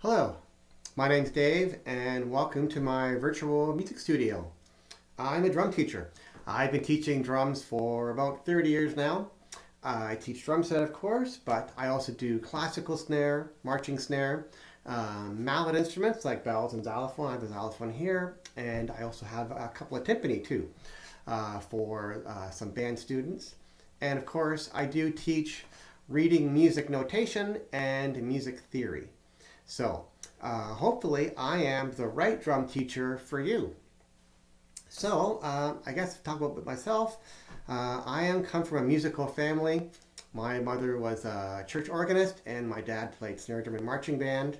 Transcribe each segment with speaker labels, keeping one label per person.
Speaker 1: Hello, my name's Dave and welcome to my virtual music studio. I'm a drum teacher. I've been teaching drums for about 30 years now. I teach drum set, of course, but I also do classical snare, marching snare, mallet instruments like bells and xylophone. I have a xylophone here, and I also have a couple of timpani too for some band students. And of course, I do teach reading music notation and music theory. So hopefully I am the right drum teacher for you. So I guess to talk about myself, I come from a musical family. My mother was a church organist and my dad played snare drum and marching band.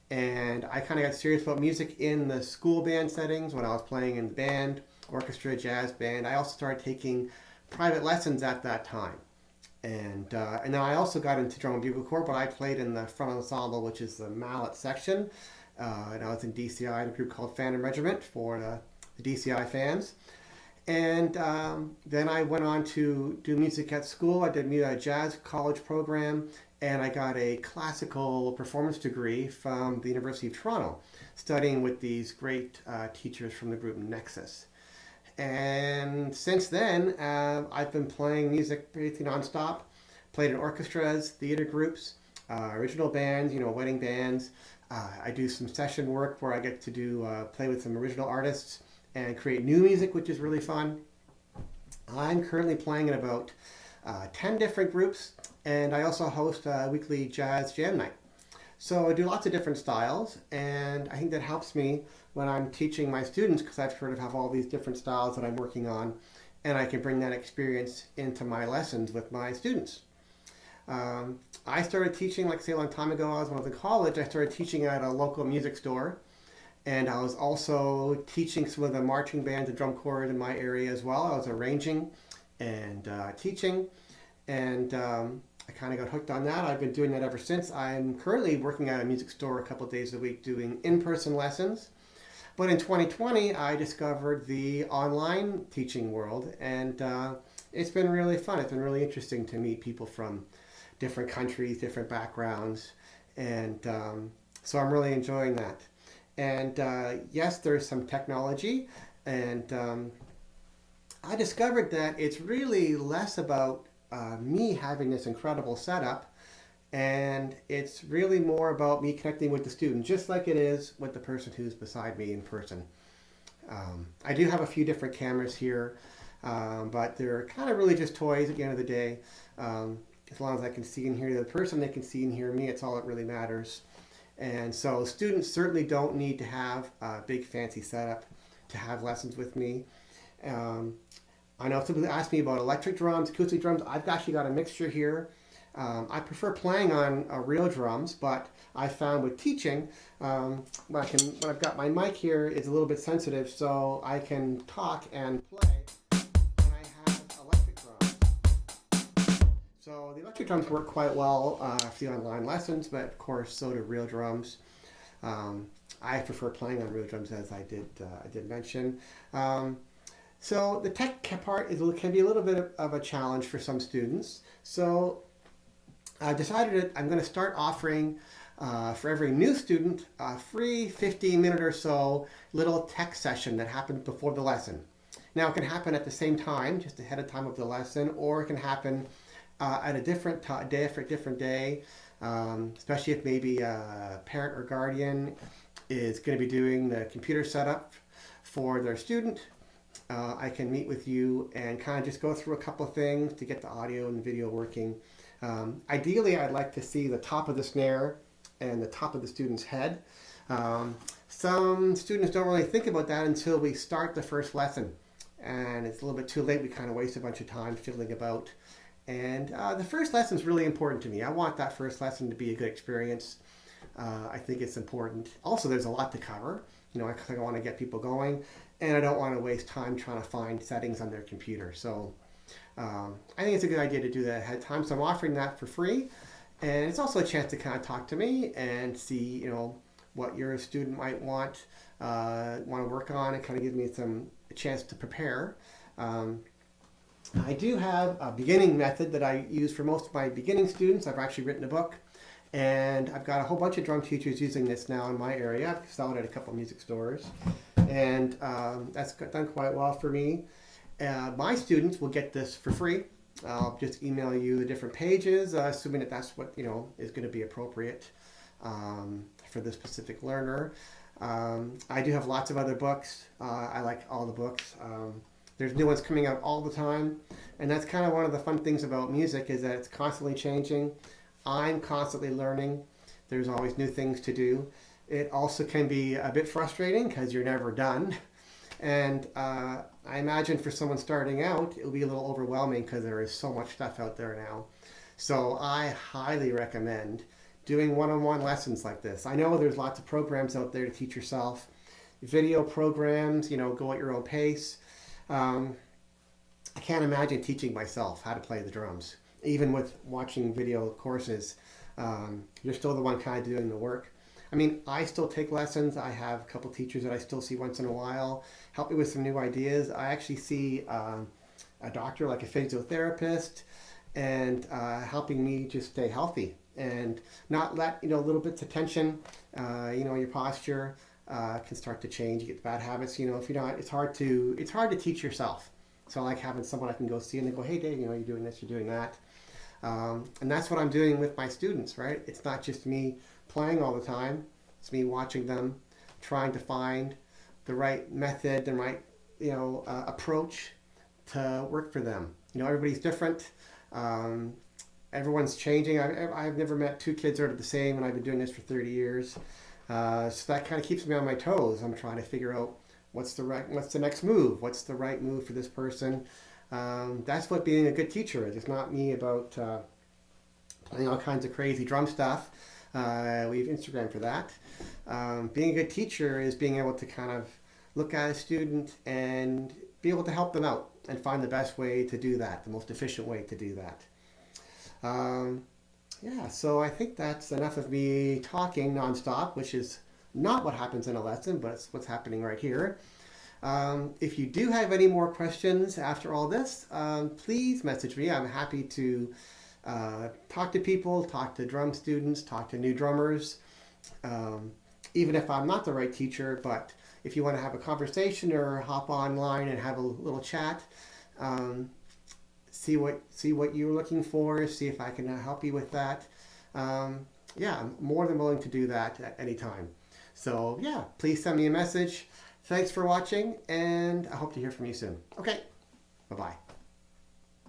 Speaker 1: And I kind of got serious about music in the school band settings when I was playing in the band, orchestra, jazz band. I also started taking private lessons at that time. And then I also got into drum and bugle corps, but I played in the front ensemble, which is the mallet section. And I was in DCI in a group called Phantom Regiment for the DCI fans. And then I went on to do music at school. I did a jazz college program, and I got a classical performance degree from the University of Toronto, studying with these great teachers from the group Nexus. And since then, I've been playing music basically nonstop. Played in orchestras, theater groups, original bands, wedding bands. I do some session work where I get to play with some original artists and create new music, which is really fun. I'm currently playing in about 10 different groups, and I also host a weekly jazz jam night. So I do lots of different styles, and I think that helps me when I'm teaching my students because I've sort of have all these different styles that I'm working on, and I can bring that experience into my lessons with my students. I started teaching, like say a long time ago, when I was in college, I started teaching at a local music store, and I was also teaching some of the marching bands and drum corps in my area as well. I was arranging and teaching, and I kind of got hooked on that. I've been doing that ever since. I'm currently working at a music store a couple of days a week doing in-person lessons. But in 2020, I discovered the online teaching world, and it's been really fun. It's been really interesting to meet people from different countries, different backgrounds, and so I'm really enjoying that. And yes, there's some technology, and I discovered that it's really less about me having this incredible setup, and it's really more about me connecting with the student, just like it is with the person who's beside me in person. I do have a few different cameras here, but they're kind of really just toys at the end of the day. As long as I can see and hear the person, they can see and hear me, it's all that really matters. And so students certainly don't need to have a big fancy setup to have lessons with me. I know some people ask me about electric drums, acoustic drums. I've actually got a mixture here. I prefer playing on real drums, but I found with teaching, when I've got my mic here, it's a little bit sensitive, so I can talk and play when I have electric drums. So the electric drums work quite well for the online lessons, but of course so do real drums. I prefer playing on real drums, as I did mention. So the tech part can be a little bit of a challenge for some students. So I decided that I'm going to start offering for every new student a free 15-minute or so little tech session that happens before the lesson. Now it can happen at the same time, just ahead of time of the lesson, or it can happen at a different day, especially if maybe a parent or guardian is going to be doing the computer setup for their student. I can meet with you and kind of just go through a couple of things to get the audio and video working. Ideally, I'd like to see the top of the snare and the top of the student's head. Some students don't really think about that until we start the first lesson. And it's a little bit too late. We kind of waste a bunch of time fiddling about. And the first lesson is really important to me. I want that first lesson to be a good experience. I think it's important. Also, there's a lot to cover. I want to get people going, and I don't want to waste time trying to find settings on their computer. So I think it's a good idea to do that ahead of time. So I'm offering that for free, and it's also a chance to kind of talk to me and see, what your student might want to work on. It kind of gives me a chance to prepare. I do have a beginning method that I use for most of my beginning students. I've actually written a book, And I've got a whole bunch of drum teachers using this now in my area. I've sold it at a couple of music stores. And that's done quite well for me. My students will get this for free. I'll just email you the different pages, assuming that that's what is going to be appropriate for this specific learner. I do have lots of other books. I like all the books. There's new ones coming out all the time, and that's kind of one of the fun things about music is that it's constantly changing. I'm constantly learning. There's always new things to do. It also can be a bit frustrating because you're never done. And I imagine for someone starting out, it'll be a little overwhelming because there is so much stuff out there now. So I highly recommend doing one-on-one lessons like this. I know there's lots of programs out there to teach yourself. Video programs, go at your own pace. I can't imagine teaching myself how to play the drums. Even with watching video courses, you're still the one kind of doing the work. I mean, I still take lessons. I have a couple teachers that I still see once in a while, help me with some new ideas. I actually see a doctor, like a physiotherapist, and helping me just stay healthy and not let, little bits of tension, your posture can start to change. You get bad habits, if you're not, it's hard to teach yourself. So I like having someone I can go see and they go, hey Dave, you're doing this, you're doing that. And that's what I'm doing with my students, right? It's not just me playing all the time. It's me watching them, trying to find the right method, the right, approach to work for them. Everybody's different. Everyone's changing. I've never met two kids that are the same, and I've been doing this for 30 years. So that kind of keeps me on my toes. I'm trying to figure out what's the next move? What's the right move for this person? That's what being a good teacher is. It's not me about playing all kinds of crazy drum stuff. We have Instagram for that. Being a good teacher is being able to kind of look at a student and be able to help them out and find the best way to do that, the most efficient way to do that. So I think that's enough of me talking nonstop, which is not what happens in a lesson, but it's what's happening right here. If you do have any more questions after all this, please message me. I'm happy to talk to people, talk to drum students, talk to new drummers, even if I'm not the right teacher. But if you want to have a conversation or hop online and have a little chat, see what you're looking for, see if I can help you with that. I'm more than willing to do that at any time. So please send me a message. Thanks for watching, and I hope to hear from you soon. Okay, bye-bye.